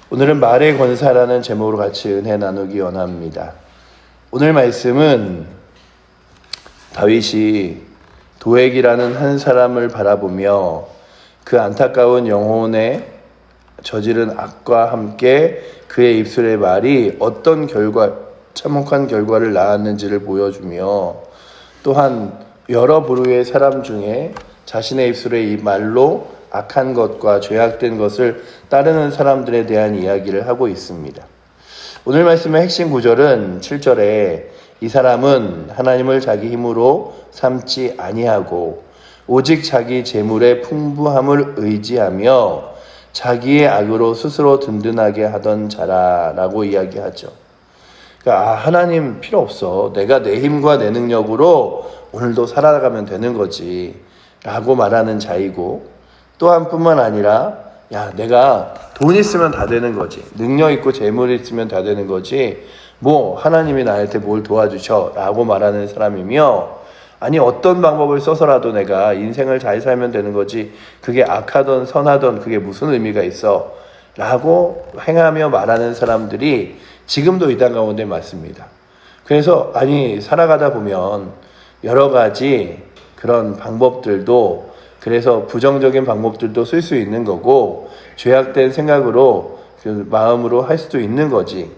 오늘은 말의 권사라는 제목으로 같이 은혜 나누기 원합니다. 오늘 말씀은 다윗이 도액이라는 한 사람을 바라보며 그 안타까운 영혼에 저지른 악과 함께 그의 입술의 말이 어떤 참혹한 결과를 낳았는지를 보여주며, 또한 여러 부류의 사람 중에 자신의 입술의 이 말로 악한 것과 죄악된 것을 따르는 사람들에 대한 이야기를 하고 있습니다. 오늘 말씀의 핵심 구절은 7절에 이 사람은 하나님을 자기 힘으로 삼지 아니하고 오직 자기 재물의 풍부함을 의지하며 자기의 악으로 스스로 든든하게 하던 자라라고 이야기하죠. 그러니까 하나님 필요 없어. 내가 내 힘과 내 능력으로 오늘도 살아가면 되는 거지 라고 말하는 자이고, 또한 뿐만 아니라 내가 돈 있으면 다 되는 거지, 능력 있고 재물 있으면 다 되는 거지, 뭐 하나님이 나한테 뭘 도와주셔 라고 말하는 사람이며, 아니 어떤 방법을 써서라도 내가 인생을 잘 살면 되는 거지, 그게 악하던 선하던 그게 무슨 의미가 있어 라고 행하며 말하는 사람들이 지금도 이 땅 가운데 많습니다. 그래서 살아가다 보면 여러 가지 그런 방법들도, 그래서 부정적인 방법들도 쓸 수 있는 거고, 죄악된 생각으로 그 마음으로 할 수도 있는 거지.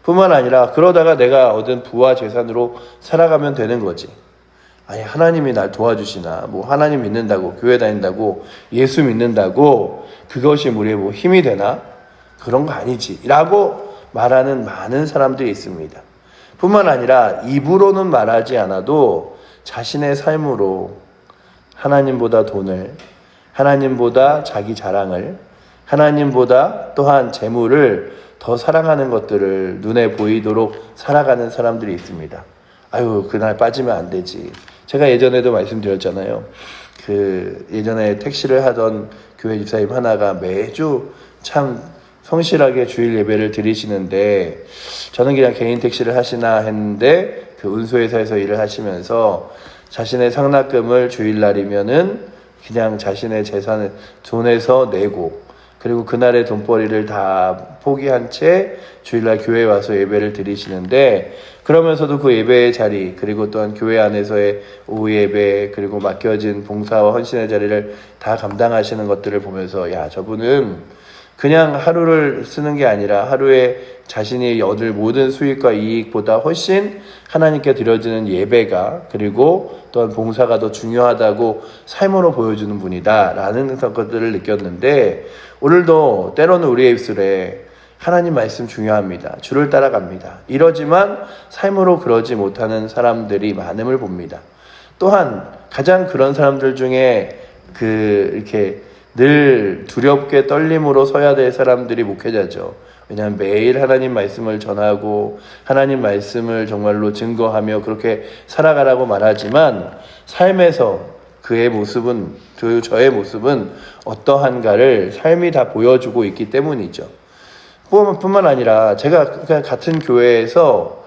뿐만 아니라 그러다가 내가 얻은 부와 재산으로 살아가면 되는 거지. 하나님이 날 도와주시나, 뭐 하나님 믿는다고, 교회 다닌다고, 예수 믿는다고 그것이 우리의 힘이 되나? 그런 거 아니지 라고 말하는 많은 사람들이 있습니다. 뿐만 아니라 입으로는 말하지 않아도 자신의 삶으로 하나님보다 돈을, 하나님보다 자기 자랑을, 하나님보다 또한 재물을 더 사랑하는 것들을 눈에 보이도록 살아가는 사람들이 있습니다. 그날 빠지면 안 되지. 제가 예전에도 말씀드렸잖아요. 예전에 택시를 하던 교회 집사님 하나가 매주 참 성실하게 주일 예배를 드리시는데, 저는 그냥 개인 택시를 하시나 했는데 그 운수회사에서 일을 하시면서 자신의 상납금을 주일날이면은 그냥 자신의 재산을 돈에서 내고, 그리고 그날의 돈벌이를 다 포기한 채 주일날 교회에 와서 예배를 드리시는데, 그러면서도 그 예배의 자리, 그리고 또한 교회 안에서의 오후 예배, 그리고 맡겨진 봉사와 헌신의 자리를 다 감당하시는 것들을 보면서 저분은 그냥 하루를 쓰는 게 아니라 하루에 자신이 얻을 모든 수익과 이익보다 훨씬 하나님께 드려지는 예배가, 그리고 또한 봉사가 더 중요하다고 삶으로 보여주는 분이다 라는 것들을 느꼈는데, 오늘도 때로는 우리의 입술에 하나님 말씀 중요합니다, 주를 따라갑니다, 이러지만 삶으로 그러지 못하는 사람들이 많음을 봅니다. 또한 가장 그런 사람들 중에 이렇게 늘 두렵게 떨림으로 서야 될 사람들이 목회자죠. 왜냐하면 매일 하나님 말씀을 전하고 하나님 말씀을 정말로 증거하며 그렇게 살아가라고 말하지만, 삶에서 그의 모습은, 저의 모습은 어떠한가를 삶이 다 보여주고 있기 때문이죠. 뿐만 아니라 제가 그냥 같은 교회에서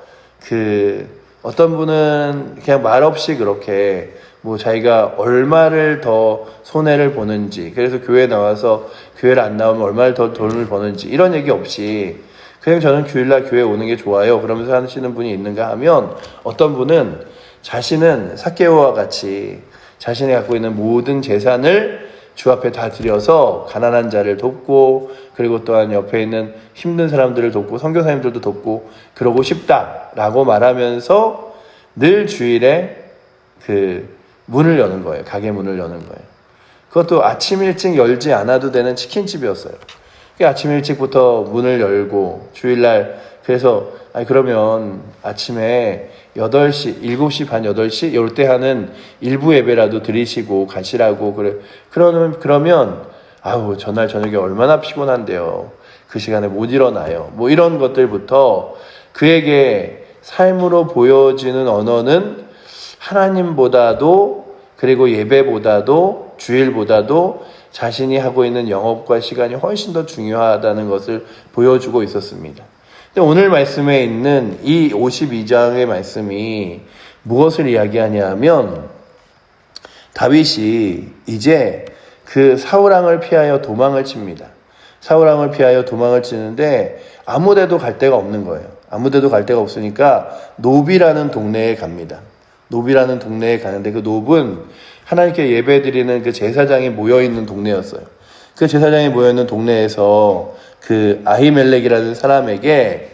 어떤 분은 그냥 말없이 그렇게 자기가 얼마를 더 손해를 보는지, 그래서 교회에 나와서 교회를 안 나오면 얼마를 더 돈을 버는지 이런 얘기 없이 그냥 저는 주일날 교회 오는 게 좋아요 그러면서 하시는 분이 있는가 하면, 어떤 분은 자신은 삭개오와 같이 자신이 갖고 있는 모든 재산을 주 앞에 다 드려서 가난한 자를 돕고, 그리고 또한 옆에 있는 힘든 사람들을 돕고 선교사님들도 돕고 그러고 싶다라고 말하면서 늘 주일에 문을 여는 거예요. 가게 문을 여는 거예요. 그것도 아침 일찍 열지 않아도 되는 치킨집이었어요. 아침 일찍부터 문을 열고 주일날, 그래서 그러면 아침에 8시, 7시 반, 8시 이럴 때 하는 일부 예배라도 드리시고 가시라고 그러면 전날 저녁에 얼마나 피곤한데요. 그 시간에 못 일어나요. 이런 것들부터 그에게 삶으로 보여지는 언어는 하나님보다도, 그리고 예배보다도, 주일보다도 자신이 하고 있는 영업과 시간이 훨씬 더 중요하다는 것을 보여주고 있었습니다. 근데 오늘 말씀에 있는 이 52장의 말씀이 무엇을 이야기하냐 하면, 다윗이 이제 그 사울왕을 피하여 도망을 칩니다. 사울왕을 피하여 도망을 치는데 아무데도 갈 데가 없는 거예요. 아무데도 갈 데가 없으니까 노비라는 동네에 갑니다. 노비라는 동네에 가는데 그 노브는 하나님께 예배드리는 그 제사장이 모여있는 동네였어요. 그 제사장이 모여있는 동네에서 그 아히멜렉이라는 사람에게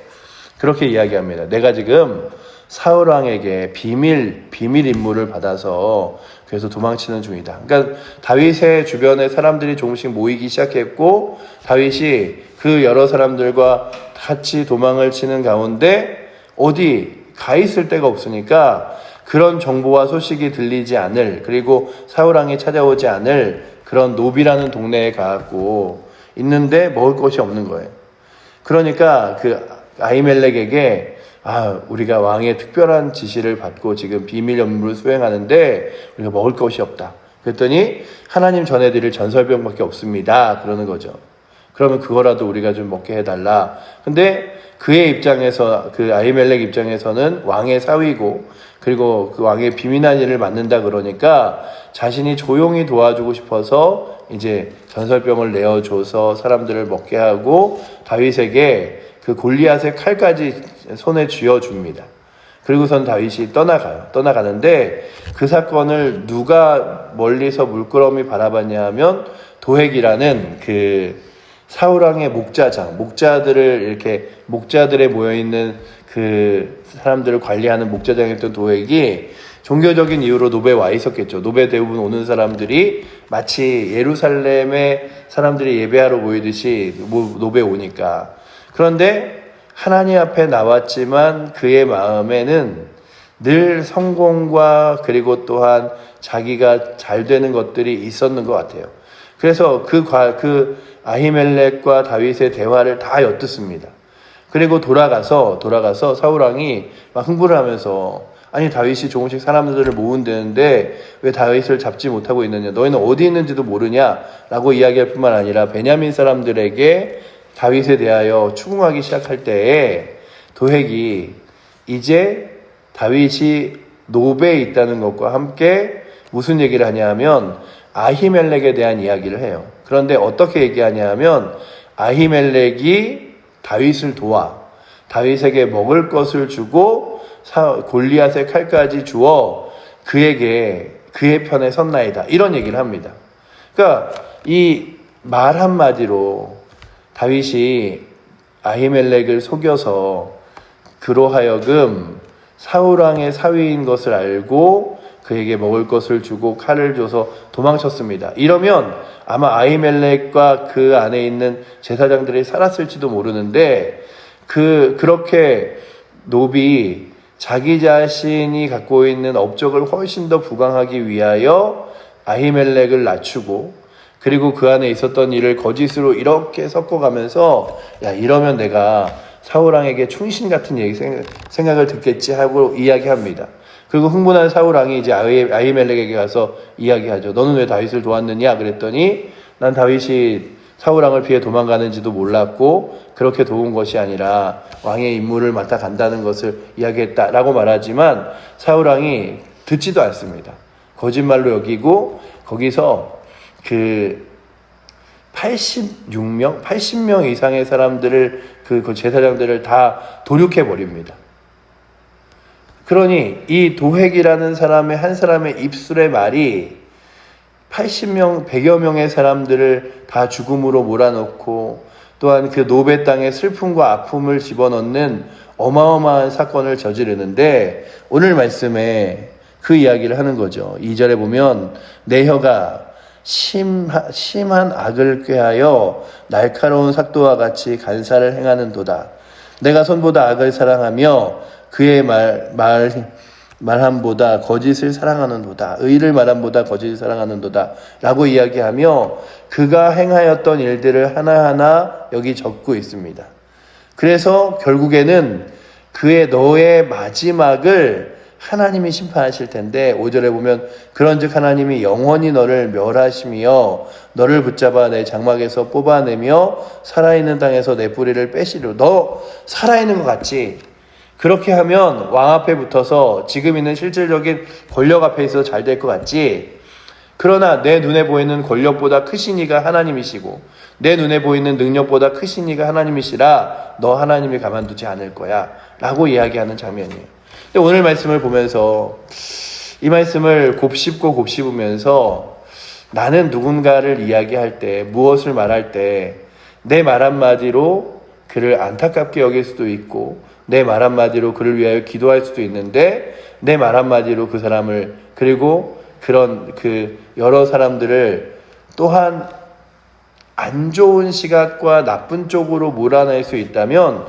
그렇게 이야기합니다. 내가 지금 사울왕에게 비밀 임무를 받아서 그래서 도망치는 중이다. 그러니까 다윗의 주변에 사람들이 조금씩 모이기 시작했고 다윗이 그 여러 사람들과 같이 도망을 치는 가운데 어디 가 있을 데가 없으니까 그런 정보와 소식이 들리지 않을, 그리고 사울왕이 찾아오지 않을 그런 노비라는 동네에 가고 있는데 먹을 것이 없는 거예요. 그러니까 그 아히멜렉에게 우리가 왕의 특별한 지시를 받고 지금 비밀 업무를 수행하는데 우리가 먹을 것이 없다. 그랬더니 하나님 전해드릴 전설병밖에 없습니다. 그러는 거죠. 그러면 그거라도 우리가 좀 먹게 해달라. 근데 그의 입장에서, 그 아히멜렉 입장에서는 왕의 사위고 그리고 그 왕의 비밀한 일을 맡는다 그러니까 자신이 조용히 도와주고 싶어서 이제 전설병을 내어줘서 사람들을 먹게 하고 다윗에게 그 골리앗의 칼까지 손에 쥐어줍니다. 그리고선 다윗이 떠나가는데 그 사건을 누가 멀리서 물끄러미 바라봤냐 하면 도액이라는 그 사울왕의 목자들을 이렇게 목자들에 모여있는 그 사람들을 관리하는 목자장이었던 도액이 종교적인 이유로 노베에 와 있었겠죠. 노베 대부분 오는 사람들이 마치 예루살렘에 사람들이 예배하러 모이듯이 노베에 오니까. 그런데 하나님 앞에 나왔지만 그의 마음에는 늘 성공과 그리고 또한 자기가 잘 되는 것들이 있었는 것 같아요. 그래서 그 아히멜렉과 다윗의 대화를 다 엿듣습니다. 그리고 돌아가서 사울왕이 막 흥분을 하면서 아니 다윗이 조금씩 사람들을 모은다는데 왜 다윗을 잡지 못하고 있느냐, 너희는 어디 있는지도 모르냐 라고 이야기할 뿐만 아니라 베냐민 사람들에게 다윗에 대하여 추궁하기 시작할 때에 도액이 이제 다윗이 노베에 있다는 것과 함께 무슨 얘기를 하냐 하면 아히멜렉에 대한 이야기를 해요. 그런데 어떻게 얘기하냐 하면 아히멜렉이 다윗을 도와 다윗에게 먹을 것을 주고 골리앗의 칼까지 주어 그에게 그의 편에 섰나이다. 이런 얘기를 합니다. 그러니까 이 말 한마디로 다윗이 아히멜렉을 속여서 그로 하여금 사울왕의 사위인 것을 알고 그에게 먹을 것을 주고 칼을 줘서 도망쳤습니다. 이러면 아마 아히멜렉과 그 안에 있는 제사장들이 살았을지도 모르는데 그렇게 노비 자기 자신이 갖고 있는 업적을 훨씬 더 부강하기 위하여 아히멜렉을 낮추고 그리고 그 안에 있었던 일을 거짓으로 이렇게 섞어가면서 야 이러면 내가 사울왕에게 충신 같은 생각을 듣겠지 하고 이야기합니다. 그리고 흥분한 사울왕이 이제 아히멜렉에게 가서 이야기하죠. 너는 왜 다윗을 도왔느냐 그랬더니 난 다윗이 사울왕을 피해 도망가는지도 몰랐고 그렇게 도운 것이 아니라 왕의 임무를 맡아 간다는 것을 이야기했다라고 말하지만 사울왕이 듣지도 않습니다. 거짓말로 여기고 거기서 그 80명 이상의 사람들을 그 제사장들을 다 도륙해 버립니다. 그러니 이 도액이라는 한 사람의 입술의 말이 100여 명의 사람들을 다 죽음으로 몰아넣고 또한 그 노베 땅에 슬픔과 아픔을 집어넣는 어마어마한 사건을 저지르는데 오늘 말씀에 그 이야기를 하는 거죠. 2절에 보면 내 혀가 심한 악을 꾀하여 날카로운 삭도와 같이 간사를 행하는도다. 내가 선보다 악을 사랑하며 그의 말함보다 거짓을 사랑하는도다. 의를 말함보다 거짓을 사랑하는도다. 라고 이야기하며 그가 행하였던 일들을 하나하나 여기 적고 있습니다. 그래서 결국에는 너의 마지막을 하나님이 심판하실 텐데 5절에 보면 그런즉 하나님이 영원히 너를 멸하시며 너를 붙잡아 내 장막에서 뽑아내며 살아있는 땅에서 내 뿌리를 빼시려. 너 살아있는 것 같지? 그렇게 하면 왕 앞에 붙어서 지금 있는 실질적인 권력 앞에 있어서 잘 될 것 같지? 그러나 내 눈에 보이는 권력보다 크신 이가 하나님이시고 내 눈에 보이는 능력보다 크신 이가 하나님이시라 너 하나님이 가만두지 않을 거야 라고 이야기하는 장면이에요. 근데 오늘 말씀을 보면서 이 말씀을 곱씹고 곱씹으면서 나는 누군가를 이야기할 때, 무엇을 말할 때 내 말 한마디로 그를 안타깝게 여길 수도 있고 내 말 한마디로 그를 위하여 기도할 수도 있는데 내 말 한마디로 그 사람을, 그리고 그런 여러 사람들을 또한 안 좋은 시각과 나쁜 쪽으로 몰아낼 수 있다면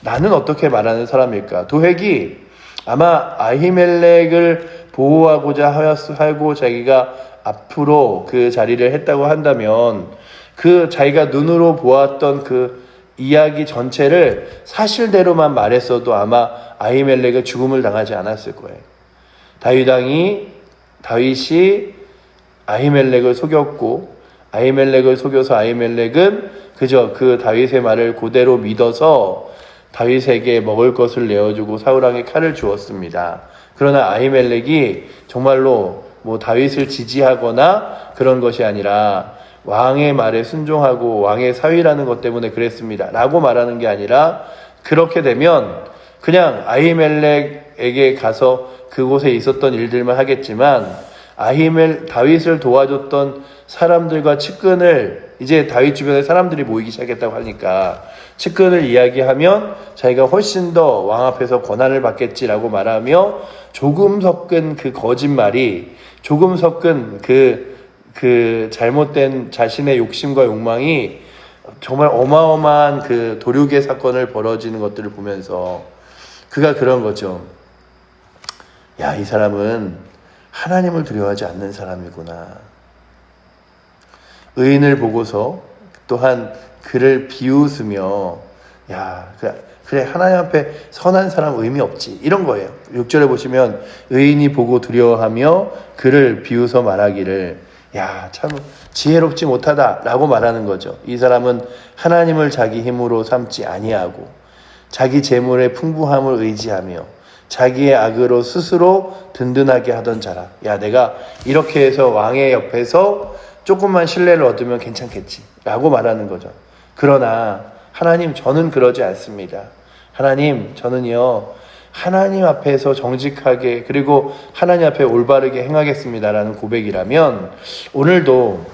나는 어떻게 말하는 사람일까? 도액이 아마 아히멜렉을 보호하고자 하고 자기가 앞으로 그 자리를 했다고 한다면 그 자기가 눈으로 보았던 그 이야기 전체를 사실대로만 말했어도 아마 아히멜렉은 죽음을 당하지 않았을 거예요. 다윗이 아히멜렉을 속였고 아히멜렉을 속여서 아히멜렉은 그저 그 다윗의 말을 그대로 믿어서 다윗에게 먹을 것을 내어주고 사울왕에 칼을 주었습니다. 그러나 아히멜렉이 정말로 다윗을 지지하거나 그런 것이 아니라 왕의 말에 순종하고 왕의 사위라는 것 때문에 그랬습니다 라고 말하는 게 아니라, 그렇게 되면 그냥 아히멜렉에게 가서 그곳에 있었던 일들만 하겠지만 다윗을 도와줬던 사람들과 측근을, 이제 다윗 주변에 사람들이 모이기 시작했다고 하니까 측근을 이야기하면 자기가 훨씬 더 왕 앞에서 권한을 받겠지라고 말하며 조금 섞은 그 거짓말이, 조금 섞은 그 잘못된 자신의 욕심과 욕망이 정말 어마어마한 그 도륙의 사건을 벌어지는 것들을 보면서 그가 그런 거죠. 야, 이 사람은 하나님을 두려워하지 않는 사람이구나. 의인을 보고서 또한 그를 비웃으며, 야, 그래, 하나님 앞에 선한 사람 의미 없지, 이런 거예요. 6절에 보시면 의인이 보고 두려워하며 그를 비웃어 말하기를, 야, 참 지혜롭지 못하다 라고 말하는 거죠. 이 사람은 하나님을 자기 힘으로 삼지 아니하고 자기 재물의 풍부함을 의지하며 자기의 악으로 스스로 든든하게 하던 자라. 야, 내가 이렇게 해서 왕의 옆에서 조금만 신뢰를 얻으면 괜찮겠지 라고 말하는 거죠. 그러나 하나님, 저는 그러지 않습니다. 하나님, 저는요 하나님 앞에서 정직하게, 그리고 하나님 앞에 올바르게 행하겠습니다라는 고백이라면, 오늘도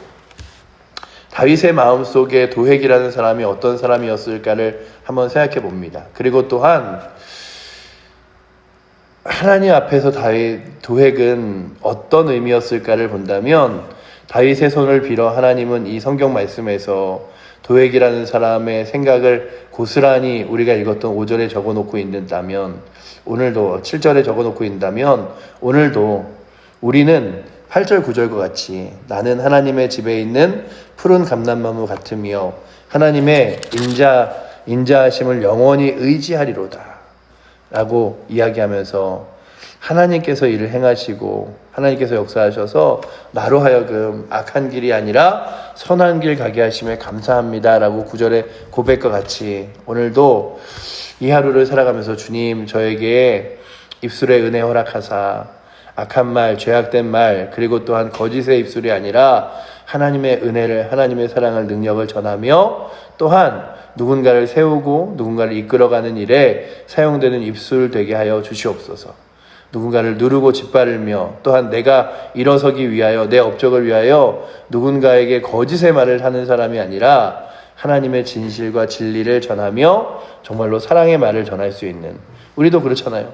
다윗의 마음속에 도액이라는 사람이 어떤 사람이었을까를 한번 생각해 봅니다. 그리고 또한 하나님 앞에서 도액은 어떤 의미였을까를 본다면, 다윗의 손을 빌어 하나님은 이 성경 말씀에서 도액이라는 사람의 생각을 고스란히 우리가 읽었던 5절에 적어놓고 있다면, 오늘도 7절에 적어놓고 있다면, 오늘도 우리는 8절 9절과 같이 나는 하나님의 집에 있는 푸른 감람나무 같으며 하나님의 인자하심을 영원히 의지하리로다 라고 이야기하면서 하나님께서 일을 행하시고 하나님께서 역사하셔서 나로 하여금 악한 길이 아니라 선한 길 가게 하심에 감사합니다 라고 9절의 고백과 같이 오늘도 이 하루를 살아가면서 주님, 저에게 입술의 은혜 허락하사 악한 말, 죄악된 말, 그리고 또한 거짓의 입술이 아니라 하나님의 은혜를, 하나님의 사랑을, 능력을 전하며 또한 누군가를 세우고 누군가를 이끌어가는 일에 사용되는 입술 되게 하여 주시옵소서. 누군가를 누르고 짓바르며 또한 내가 일어서기 위하여, 내 업적을 위하여 누군가에게 거짓의 말을 하는 사람이 아니라 하나님의 진실과 진리를 전하며 정말로 사랑의 말을 전할 수 있는, 우리도 그렇잖아요.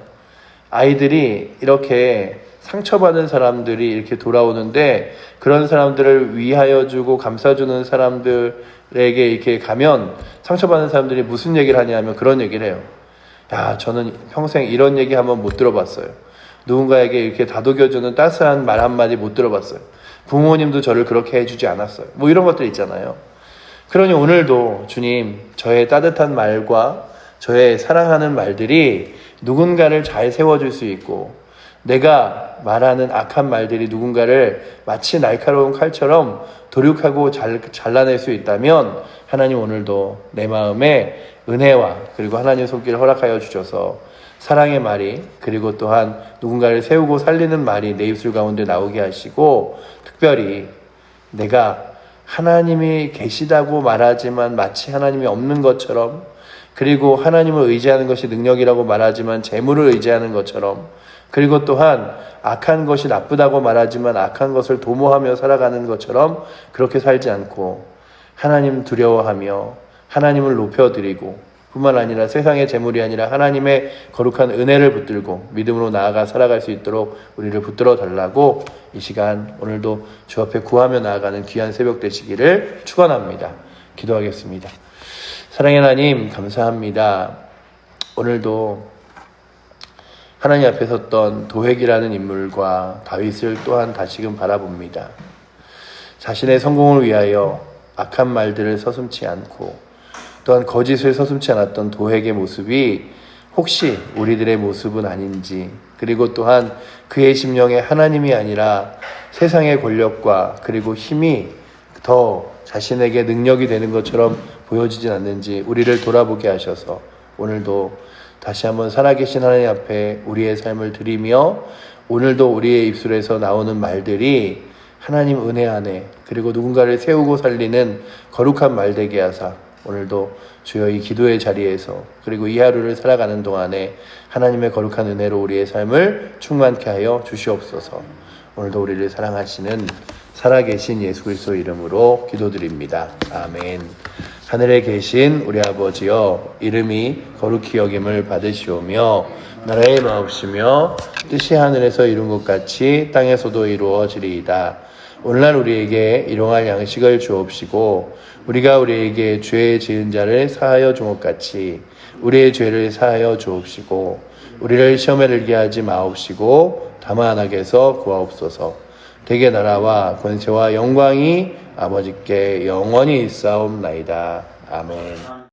아이들이 이렇게 상처받은 사람들이 이렇게 돌아오는데 그런 사람들을 위하여 주고 감싸주는 사람들에게 이렇게 가면 상처받은 사람들이 무슨 얘기를 하냐면 그런 얘기를 해요. 야, 저는 평생 이런 얘기 한번 못 들어봤어요. 누군가에게 이렇게 다독여주는 따스한 말 한마디 못 들어봤어요. 부모님도 저를 그렇게 해주지 않았어요. 뭐 이런 것들 있잖아요. 그러니 오늘도 주님, 저의 따뜻한 말과 저의 사랑하는 말들이 누군가를 잘 세워줄 수 있고, 내가 말하는 악한 말들이 누군가를 마치 날카로운 칼처럼 도륙하고 잘라낼 수 있다면, 하나님 오늘도 내 마음에 은혜와 그리고 하나님의 손길을 허락하여 주셔서 사랑의 말이, 그리고 또한 누군가를 세우고 살리는 말이 내 입술 가운데 나오게 하시고, 특별히 내가 하나님이 계시다고 말하지만 마치 하나님이 없는 것처럼, 그리고 하나님을 의지하는 것이 능력이라고 말하지만 재물을 의지하는 것처럼, 그리고 또한 악한 것이 나쁘다고 말하지만 악한 것을 도모하며 살아가는 것처럼 그렇게 살지 않고 하나님 두려워하며 하나님을 높여드리고, 뿐만 아니라 세상의 재물이 아니라 하나님의 거룩한 은혜를 붙들고 믿음으로 나아가 살아갈 수 있도록 우리를 붙들어 달라고 이 시간 오늘도 주 앞에 구하며 나아가는 귀한 새벽 되시기를 축원합니다. 기도하겠습니다. 사랑의 하나님, 감사합니다. 오늘도 하나님 앞에 섰던 도획이라는 인물과 다윗을 또한 다시금 바라봅니다. 자신의 성공을 위하여 악한 말들을 서슴지 않고 또한 거짓을 서슴지 않았던 도획의 모습이 혹시 우리들의 모습은 아닌지, 그리고 또한 그의 심령에 하나님이 아니라 세상의 권력과 그리고 힘이 더 자신에게 능력이 되는 것처럼 보여지진 않는지 우리를 돌아보게 하셔서 오늘도 다시 한번 살아계신 하나님 앞에 우리의 삶을 드리며, 오늘도 우리의 입술에서 나오는 말들이 하나님 은혜 안에 그리고 누군가를 세우고 살리는 거룩한 말 되게 하사 오늘도 주여 이 기도의 자리에서 그리고 이 하루를 살아가는 동안에 하나님의 거룩한 은혜로 우리의 삶을 충만케 하여 주시옵소서. 오늘도 우리를 사랑하시는 살아계신 예수 그리스도 이름으로 기도드립니다. 아멘. 하늘에 계신 우리 아버지여, 이름이 거룩히 여김을 받으시오며 나라의 마옵시며 뜻이 하늘에서 이룬 것 같이 땅에서도 이루어지리이다. 오늘날 우리에게 일용할 양식을 주옵시고 우리가 우리에게 죄 지은 자를 사하여 준 것 같이 우리의 죄를 사하여 주옵시고 우리를 시험에 들게 하지 마옵시고 다만 악에서 구하옵소서. 대개 나라와 권세와 영광이 아버지께 영원히 있사옵나이다. 아멘.